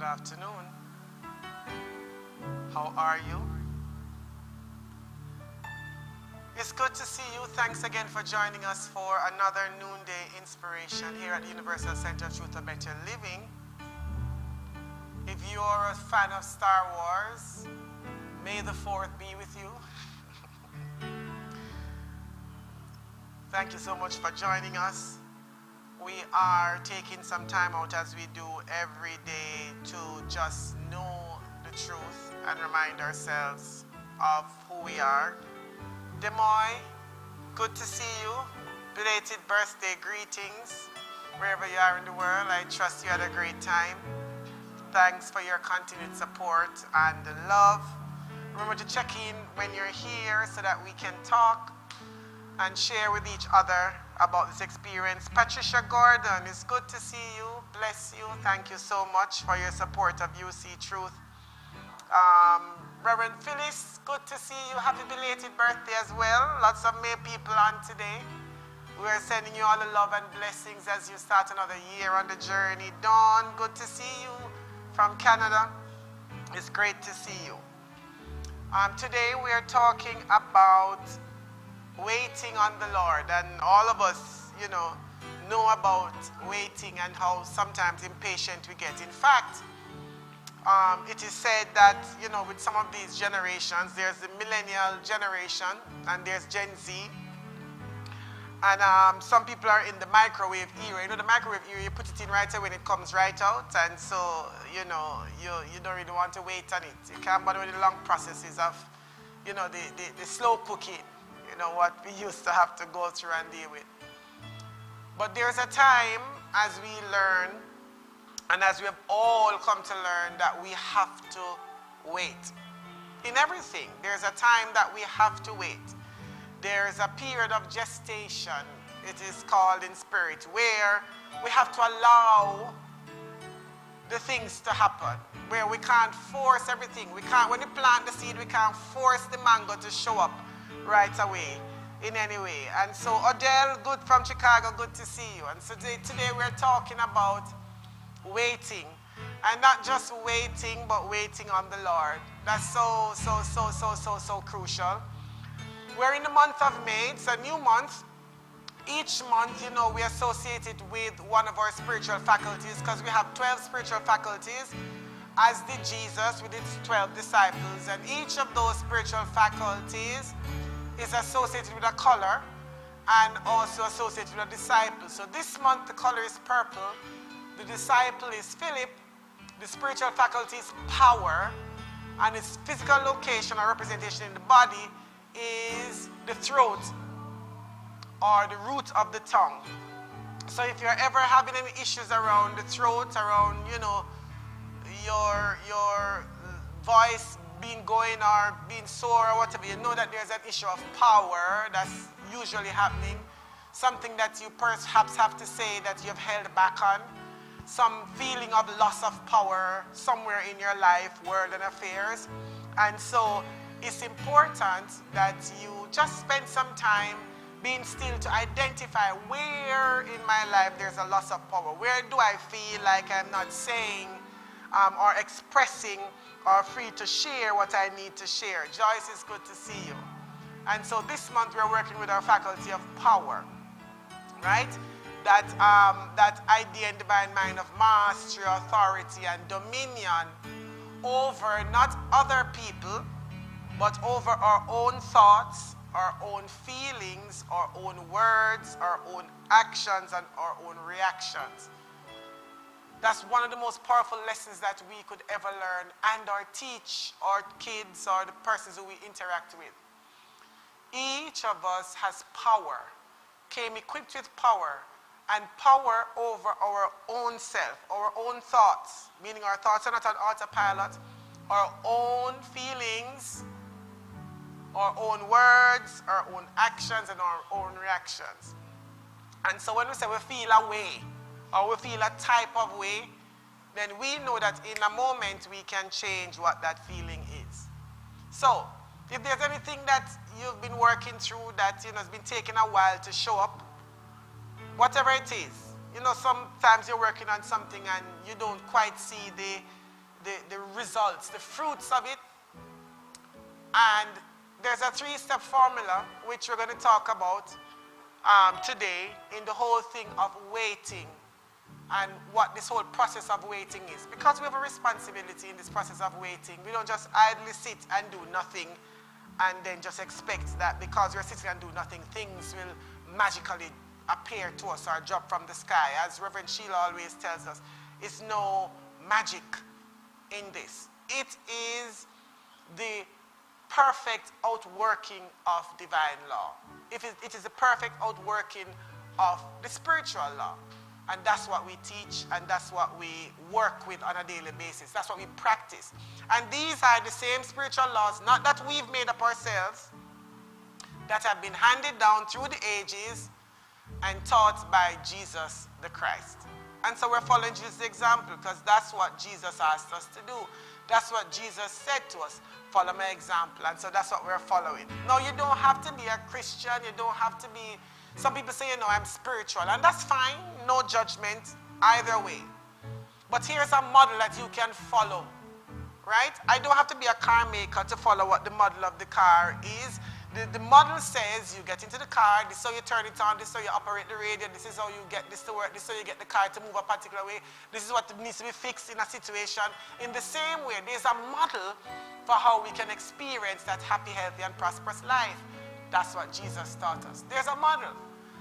afternoon. How are you? It's good to see you. Thanks again for joining us for another Noonday Inspiration here at the Universal Center of Truth and Better Living. If you're a fan of Star Wars, may the 4th be with you. Thank you so much for joining us. We are taking some time out, as we do every day, to just know the truth and remind ourselves of who we are. Demoy, good to see you. Belated birthday greetings wherever you are in the world. I trust you had a great time. Thanks for your continued support and love. Remember to check in when you're here so that we can talk and share with each other about this experience. Patricia Gordon, it's good to see you. Bless you. Thank you so much for your support of UC Truth. Reverend Phyllis, good to see you. Happy belated birthday as well. Lots of May people on today. We are sending you all the love and blessings as you start another year on the journey. Dawn, good to see you from Canada. It's great to see you. Today we are talking about waiting on the Lord, and all of us, know about waiting and how sometimes impatient we get. In fact, it is said that, with some of these generations, there's the millennial generation and there's Gen Z. And some people are in the microwave era. The microwave era, you put it in right away when it comes right out. And so, you don't really want to wait on it. You can't bother with the long processes of, the slow cooking. What we used to have to go through and deal with. But there's a time, as we learn, and as we have all come to learn, that we have to wait. In everything, there's a time that we have to wait. There's a period of gestation, it is called in spirit, where we have to allow the things to happen, where we can't force everything. We can't, when we plant the seed, we can't force the mango to show up right away in any way. And so Odell, good from Chicago, good to see you. And so today we're talking about waiting, and not just waiting, but waiting on the Lord. That's so crucial. We're in the month of May. It's a new month. Each month, we associate it with one of our spiritual faculties, because we have 12 spiritual faculties, as did Jesus with its 12 disciples. And each of those spiritual faculties is associated with a color and also associated with a disciple. So this month the color is purple, the disciple is Philip, the spiritual faculty is power, and its physical location or representation in the body is the throat or the root of the tongue. So if you're ever having any issues around the throat, around your voice being going or being sore or whatever, you know that there's an issue of power that's usually happening, something that you perhaps have to say that you've held back on, some feeling of loss of power somewhere in your life, world and affairs. And so it's important that you just spend some time being still to identify where in my life there's a loss of power. Where do I feel like I'm not saying or expressing or free to share what I need to share? Joyce, it's good to see you. And so this month we're working with our faculty of power, right? That idea and divine mind of mastery, authority, and dominion over not other people, but over our own thoughts, our own feelings, our own words, our own actions, and our own reactions. That's one of the most powerful lessons that we could ever learn and or teach our kids or the persons who we interact with. Each of us has power, came equipped with power, and power over our own self, our own thoughts, meaning our thoughts are not on autopilot, our own feelings, our own words, our own actions, and our own reactions. And so when we say we feel a way, or we feel a type of way, then we know that in a moment we can change what that feeling is. So, if there's anything that you've been working through that has been taking a while to show up, whatever it is, sometimes you're working on something and you don't quite see the results, the fruits of it. And there's a 3-step formula which we're going to talk about today in the whole thing of waiting and what this whole process of waiting is. Because we have a responsibility in this process of waiting. We don't just idly sit and do nothing and then just expect that because we're sitting and do nothing, things will magically appear to us or drop from the sky. As Reverend Sheila always tells us, it's no magic in this. It is the perfect outworking of divine law. It is the perfect outworking of the spiritual law. And that's what we teach, and that's what we work with on a daily basis. That's what we practice. And these are the same spiritual laws, not that we've made up ourselves, that have been handed down through the ages and taught by Jesus the Christ. And so we're following Jesus' example because that's what Jesus asked us to do. That's what Jesus said to us. Follow my example. And so that's what we're following. No, you don't have to be a Christian. You don't have to be... Some people say, I'm spiritual. And that's fine. No judgment either way. But here's a model that you can follow. Right? I don't have to be a car maker to follow what the model of the car is. The model says you get into the car, this is how you turn it on, this is how you operate the radio, this is how you get this to work, this is how you get the car to move a particular way, this is what needs to be fixed in a situation. In the same way, there's a model for how we can experience that happy, healthy, and prosperous life. That's what Jesus taught us. There's a model.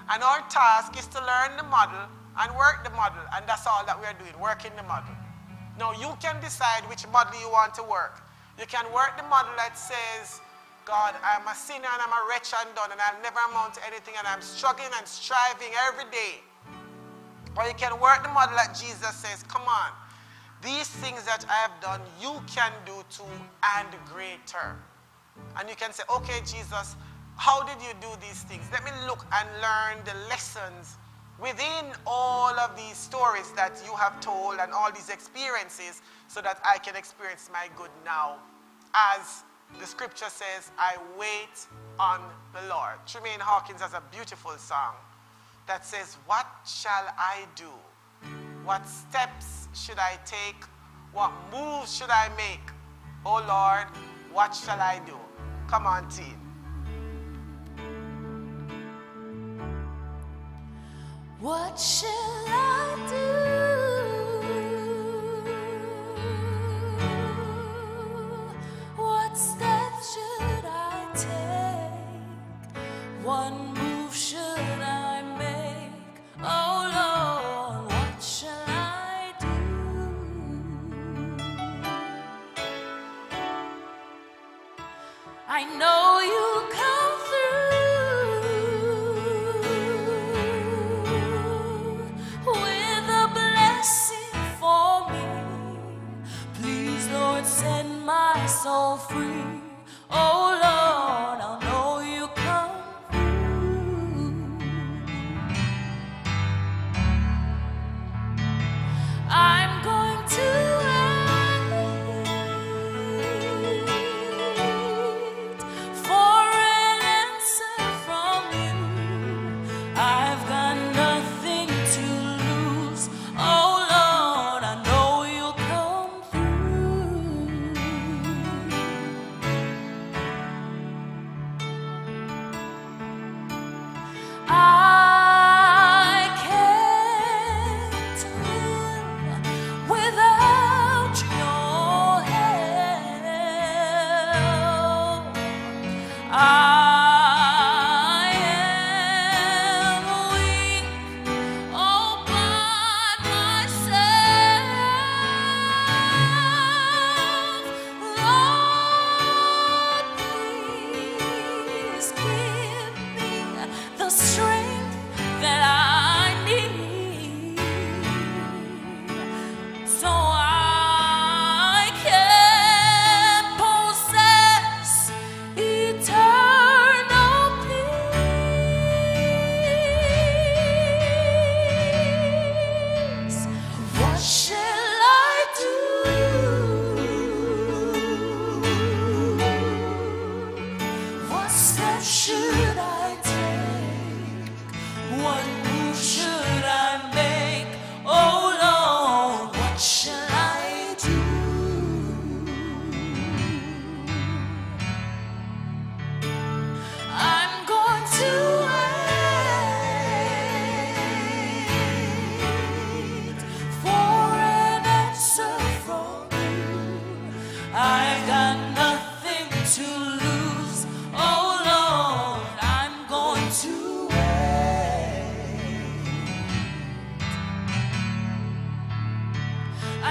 And our task is to learn the model and work the model, and that's all that we're doing, working the model. Now, you can decide which model you want to work. You can work the model that says, God, I'm a sinner and I'm a wretch undone and I'll never amount to anything and I'm struggling and striving every day. Or you can work the model that Jesus says, come on, these things that I have done, you can do too and greater. And you can say, okay, Jesus, how did you do these things? Let me look and learn the lessons within all of these stories that you have told and all these experiences so that I can experience my good now. As the scripture says, I wait on the Lord. Tremaine Hawkins has a beautiful song that says, what shall I do? What steps should I take? What moves should I make? Oh Lord, what shall I do? Come on, team. What shall I do? What steps should I take? What move should I make? Oh Lord, what shall I do? I know you come through with a blessing for me. Please, Lord, set my soul free. Oh Lord, I'll know you come through. I'm going to wait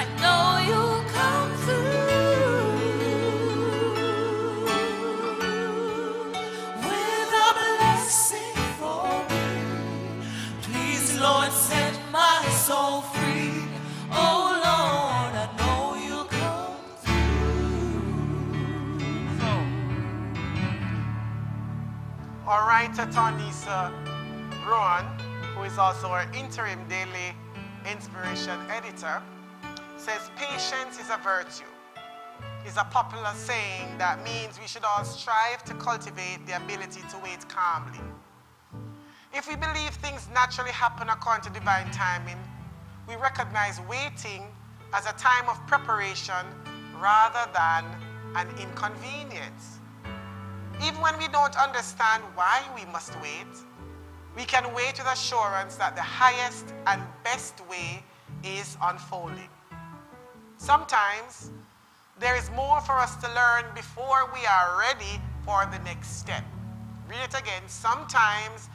I know you'll come through with a blessing for me. Please, Lord, set my soul free. Oh Lord, I know you'll come through. Our writer Tonisa Rowan, who is also our interim daily inspiration editor, says patience is a virtue. It's a popular saying that means we should all strive to cultivate the ability to wait calmly. If we believe things naturally happen according to divine timing, we recognize waiting as a time of preparation rather than an inconvenience. Even when we don't understand why we must wait, we can wait with assurance that the highest and best way is unfolding. Sometimes there is more for us to learn before we are ready for the next step. Read it again. Sometimes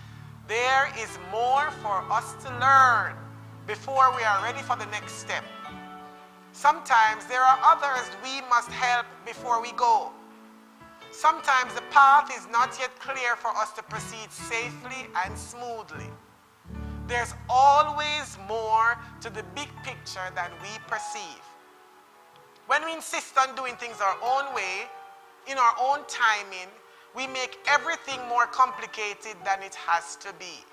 there is more for us to learn before we are ready for the next step. Sometimes there are others we must help before we go. Sometimes the path is not yet clear for us to proceed safely and smoothly. There's always more to the big picture than we perceive. When we insist on doing things our own way, in our own timing, we make everything more complicated than it has to be.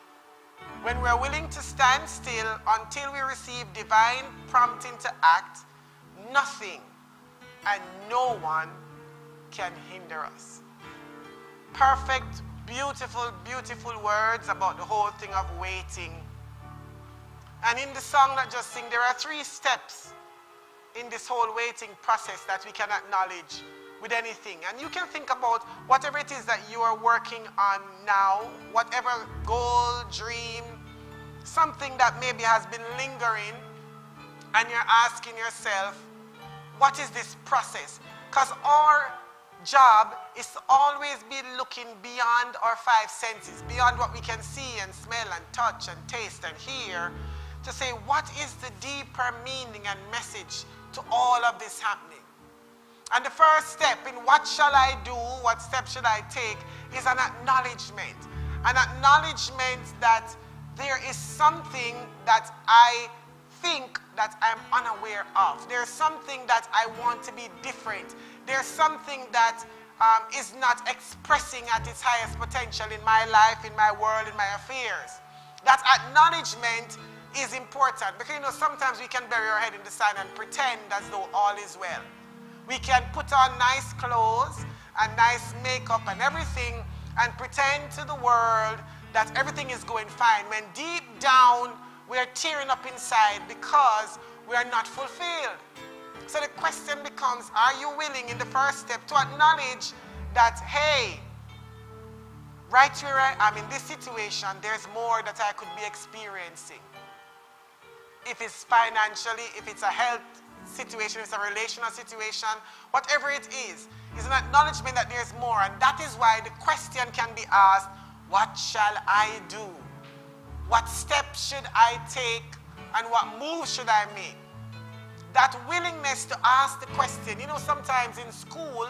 When we're willing to stand still until we receive divine prompting to act, nothing and no one can hinder us. Perfect, beautiful, beautiful words about the whole thing of waiting. And in the song that just sing, there are 3 steps in this whole waiting process that we can acknowledge with anything. And you can think about whatever it is that you are working on now, whatever goal, dream, something that maybe has been lingering, and you're asking yourself, what is this process? Because our job is to always be looking beyond our 5 senses, beyond what we can see and smell and touch and taste and hear, to say, what is the deeper meaning and message to all of this happening? And the first step in what shall I do, what step should I take, is an acknowledgement. An acknowledgement that there is something that I think that I'm unaware of. There's something that I want to be different. There's something that is not expressing at its highest potential in my life, in my world, in my affairs. That acknowledgement is important because, you know, sometimes we can bury our head in the sand and pretend as though all is well. We can put on nice clothes and nice makeup and everything and pretend to the world that everything is going fine when deep down we're tearing up inside because we are not fulfilled. So the question becomes, are you willing in the first step to acknowledge that, hey, right where I am in this situation, there's more that I could be experiencing. If it's financially, if it's a health situation, if it's a relational situation, whatever it is an acknowledgement that there's more. And that is why the question can be asked, what shall I do? What steps should I take and what moves should I make? That willingness to ask the question. You know, sometimes in school,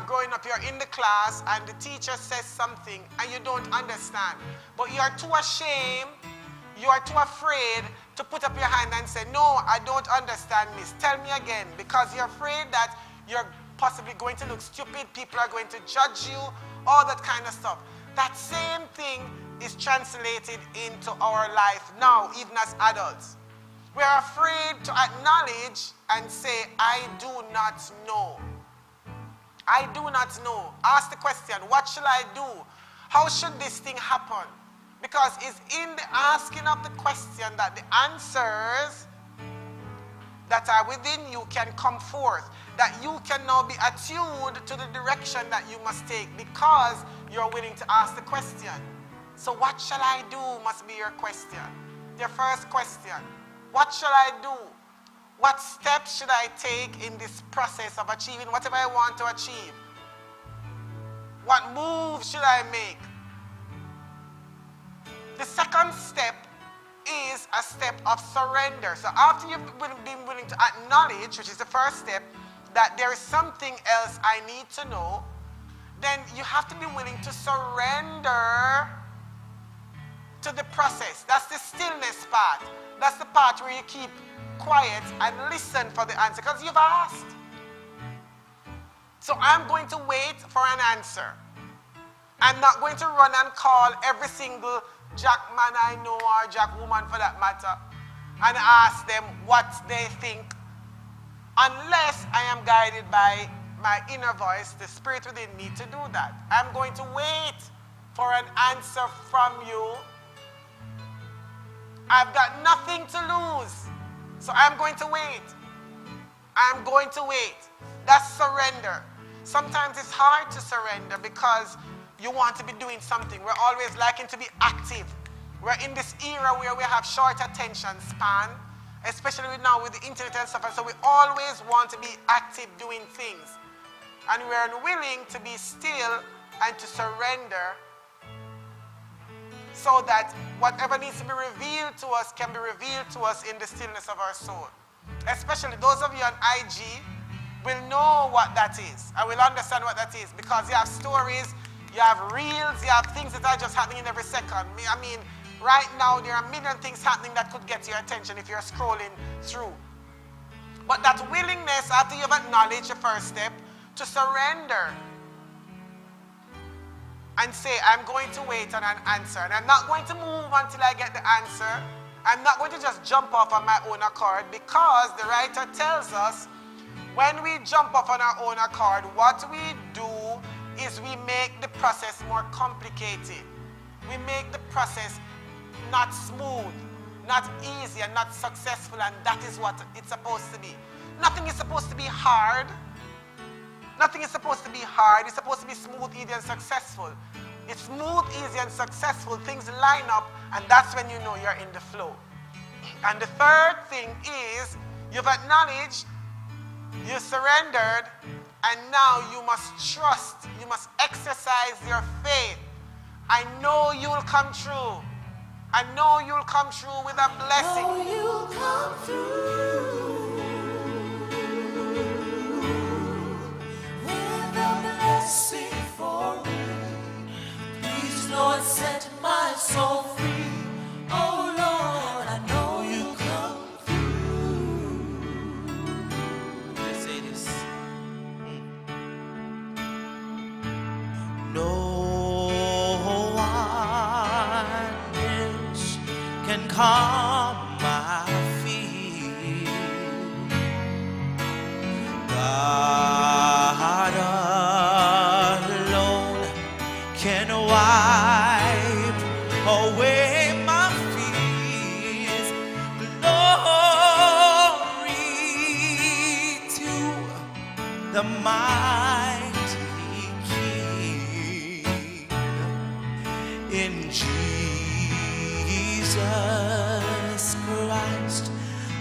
growing up, you're in the class and the teacher says something and you don't understand. But you are too ashamed, you are too afraid to put up your hand and say, no, I don't understand, miss. Tell me again. Because you're afraid that you're possibly going to look stupid, people are going to judge you, all that kind of stuff. That same thing is translated into our life now, even as adults. We're afraid to acknowledge and say, I do not know. I do not know. Ask the question, what shall I do? How should this thing happen? Because it's in the asking of the question that the answers that are within you can come forth, that you can now be attuned to the direction that you must take because you're willing to ask the question. So what shall I do must be your question. Your first question. What shall I do? What steps should I take in this process of achieving whatever I want to achieve? What moves should I make? The second step is a step of surrender. So after you've been willing to acknowledge, which is the first step, that there is something else I need to know, then you have to be willing to surrender to the process. That's the stillness part. That's the part where you keep quiet and listen for the answer because you've asked. So I'm going to wait for an answer. I'm not going to run and call every single Jack man I know or Jack woman for that matter and ask them what they think unless I am guided by my inner voice, the spirit within me to do that. I'm going to wait for an answer from you. I've got nothing to lose. So I'm going to wait. I'm going to wait. That's surrender. Sometimes it's hard to surrender because you want to be doing something. We're always liking to be active. We're in this era where we have short attention span, especially now with the internet and stuff. And so we always want to be active doing things. And we're unwilling to be still and to surrender so that whatever needs to be revealed to us can be revealed to us in the stillness of our soul. Especially those of you on IG will know what that is. I will understand what that is because you have stories, you have reels, you have things that are just happening in every second. I mean, right now there are a million things happening that could get your attention if you're scrolling through. But that willingness, after you've acknowledged the first step, to surrender and say, I'm going to wait on an answer. And I'm not going to move until I get the answer. I'm not going to just jump off on my own accord because the writer tells us when we jump off on our own accord, what we do is we make the process more complicated. We make the process not smooth, not easy, and not successful, and that is what it's supposed to be. Nothing is supposed to be hard. Nothing is supposed to be hard. It's supposed to be smooth, easy, and successful. It's smooth, easy, and successful. Things line up, and that's when you know you're in the flow. And the third thing is you've acknowledged, you surrendered, and now you must trust. You must exercise your faith. I know you'll come through. I know you'll come through with a blessing. I know you'll come through with a blessing for me. Please, Lord, set my soul free. Oh, Lord, I know you'll come through. Let's say this. No one else can calm my fear. God alone can wipe away my fears. Glory to the mighty King. In Jesus Christ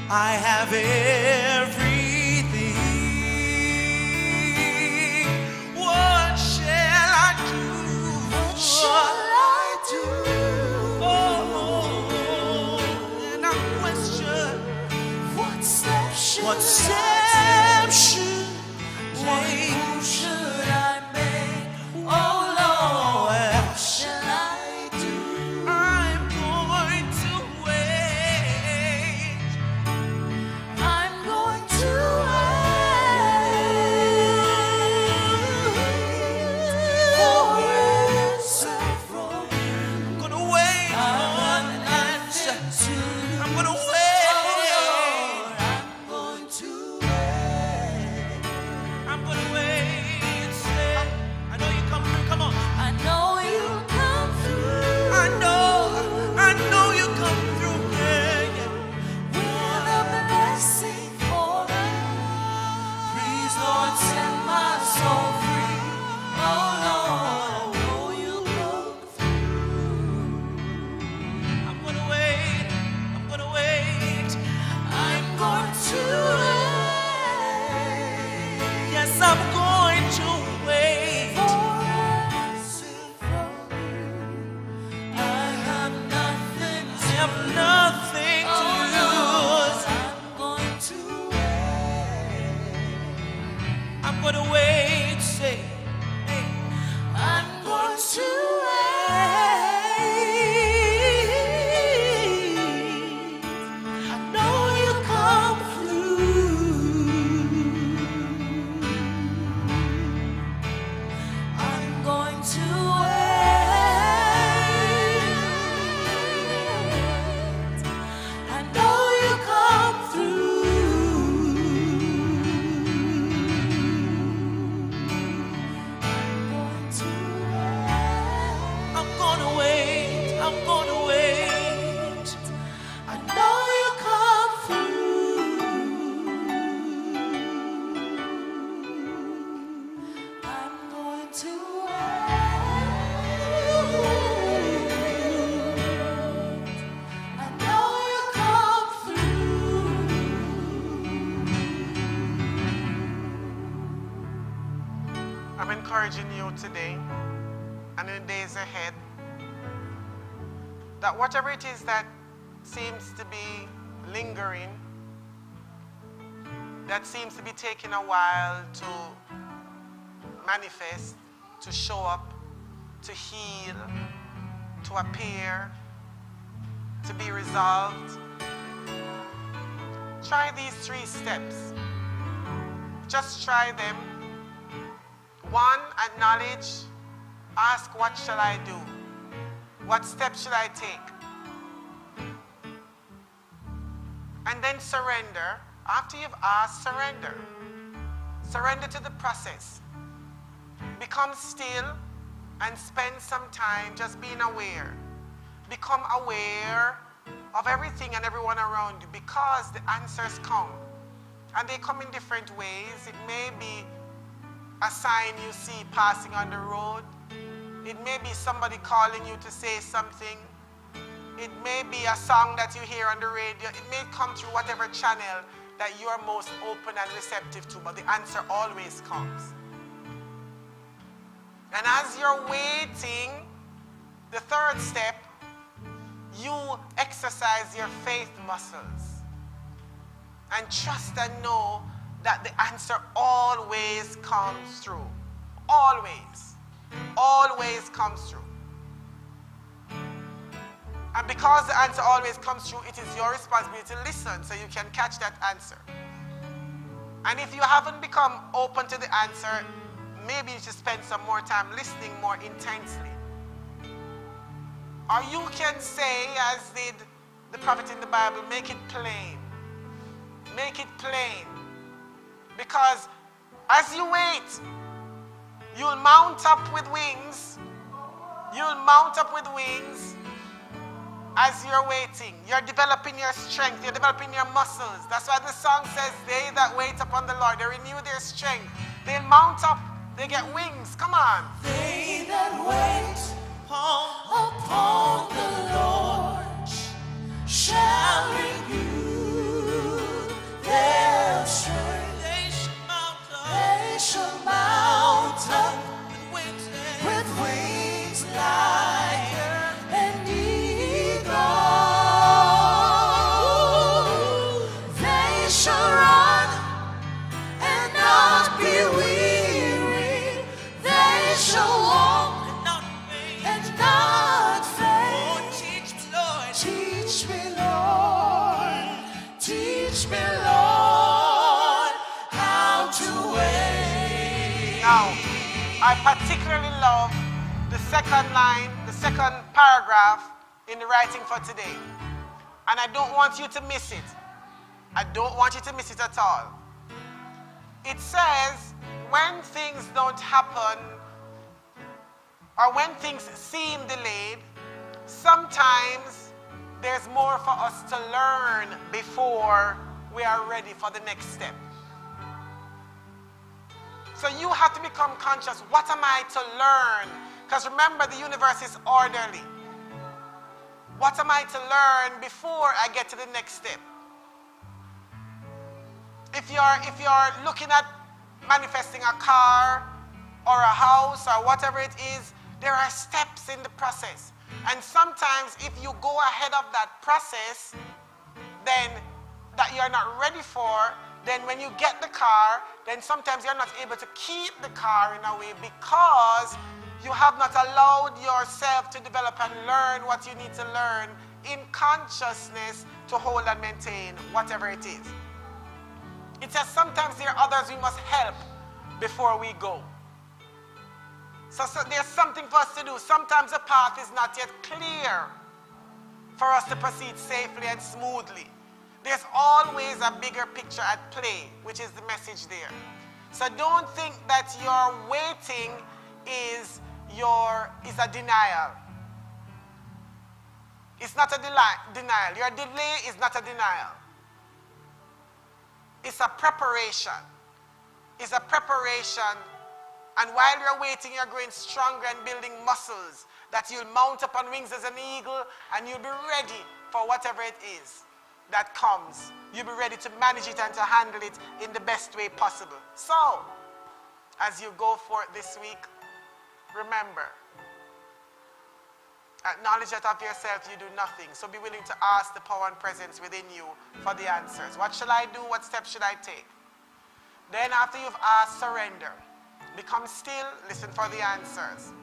I have everything. What shall I do? What shall I do? Oh, and I question what step should I make? Oh Lord, what shall I do? I'm going to wait. I'm going to wait for an answer from you. I'm gonna wait for an answer. I'm gonna wait. I'm going to wait. I'm gonna wait. Say, I know you come through. Come on. I know you come through. I know you come through. Yeah, yeah. With a blessing for me. Please, Lord, set my soul free. Oh Lord, I know you come through. I'm gonna wait. I'm gonna wait. I'm gonna wait, say, hey, I'm going to wait. I know you come through. I'm going to wait. I know you come through. I'm gonna wait. I'm gonna wait. I know you come through. I'm going to wait. I know you come through. I'm encouraging you today and in the days ahead that whatever it is that seems to be lingering, that seems to be taking a while to manifest, to show up, to heal, to appear, to be resolved, try these 3 steps. Just try them. 1, acknowledge. Ask, what shall I do? What steps should I take? And then surrender. After you've asked, surrender. Surrender to the process. Become still and spend some time just being aware. Become aware of everything and everyone around you because the answers come. And they come in different ways. It may be a sign you see passing on the road. It may be somebody calling you to say something. It may be a song that you hear on the radio. It may come through whatever channel that you are most open and receptive to, but the answer always comes. And as you're waiting, the 3rd step, you exercise your faith muscles and trust and know that the answer always comes through. Always. Always comes through. And because the answer always comes through, it is your responsibility to listen so you can catch that answer. And if you haven't become open to the answer, maybe you should spend some more time listening more intensely. Or you can say, as did the prophet in the Bible, make it plain. Make it plain. Because as you wait, you'll mount up with wings. You'll mount up with wings as you're waiting. You're developing your strength. You're developing your muscles. That's why the song says, they that wait upon the Lord, they renew their strength. They'll mount up. They get wings. Come on. They that wait upon the Lord shall renew their strength. They shall mount up with wings like an eagle. They shall run and not be weary. They shall walk and not faint. Teach me, Lord. Teach me, Lord, how to wait. Now, I particularly love the 2nd line, the 2nd paragraph in the writing for today. And I don't want you to miss it. I don't want you to miss it at all. It says, when things don't happen, or when things seem delayed, sometimes there's more for us to learn before we are ready for the next step. So you have to become conscious. What am I to learn? Because remember, the universe is orderly. What am I to learn before I get to the next step? If you're looking at manifesting a car or a house or whatever it is, there are steps in the process. And sometimes if you go ahead of that process, then that you're not ready for, then when you get the car, then sometimes you're not able to keep the car in a way because you have not allowed yourself to develop and learn what you need to learn in consciousness to hold and maintain whatever it is. It says sometimes there are others we must help before we go. So there's something for us to do. Sometimes the path is not yet clear for us to proceed safely and smoothly. There's always a bigger picture at play, which is the message there. So don't think that your waiting is a denial. It's not a denial. Your delay is not a denial. It's a preparation. It's a preparation. And while you're waiting, you're growing stronger and building muscles that you'll mount up on wings as an eagle, and you'll be ready for whatever it is that comes. You'll be ready to manage it and to handle it in the best way possible. So, as you go forth this week, remember, acknowledge that of yourself you do nothing. So be willing to ask the power and presence within you for the answers. What shall I do? What steps should I take? Then after you've asked, surrender. Become still, listen for the answers.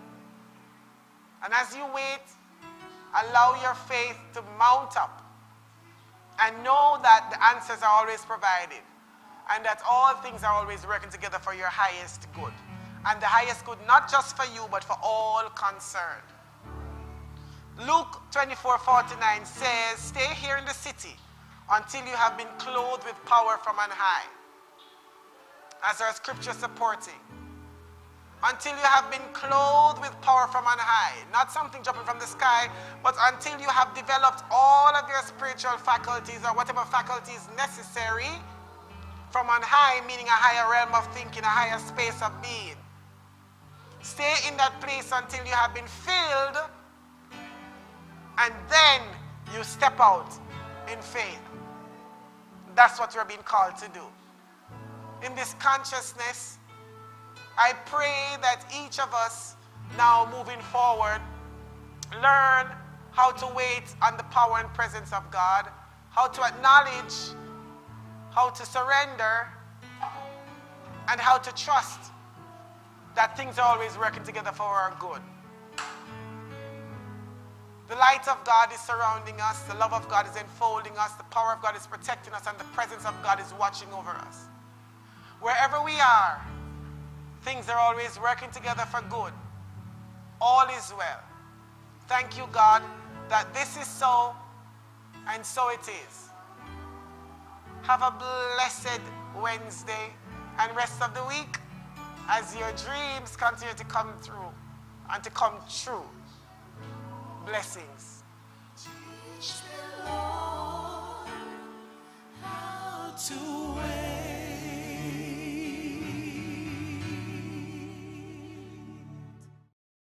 And as you wait, allow your faith to mount up and know that the answers are always provided and that all things are always working together for your highest good. And the highest good not just for you but for all concerned. Luke 24:49 says, stay here in the city until you have been clothed with power from on high. As our scripture supporting. Until you have been clothed with power from on high. Not something dropping from the sky, but until you have developed all of your spiritual faculties or whatever faculties necessary from on high, meaning a higher realm of thinking, a higher space of being. Stay in that place until you have been filled, and then you step out in faith. That's what you're being called to do. In this consciousness, I pray that each of us now moving forward learn how to wait on the power and presence of God, how to acknowledge, how to surrender, and how to trust that things are always working together for our good. The light of God is surrounding us, the love of God is enfolding us, the power of God is protecting us, and the presence of God is watching over us. Wherever we are, things are always working together for good. All is well. Thank you, God, that this is so, and so it is. Have a blessed Wednesday and rest of the week as your dreams continue to come through and to come true. Blessings. Teach me, Lord, how to wait.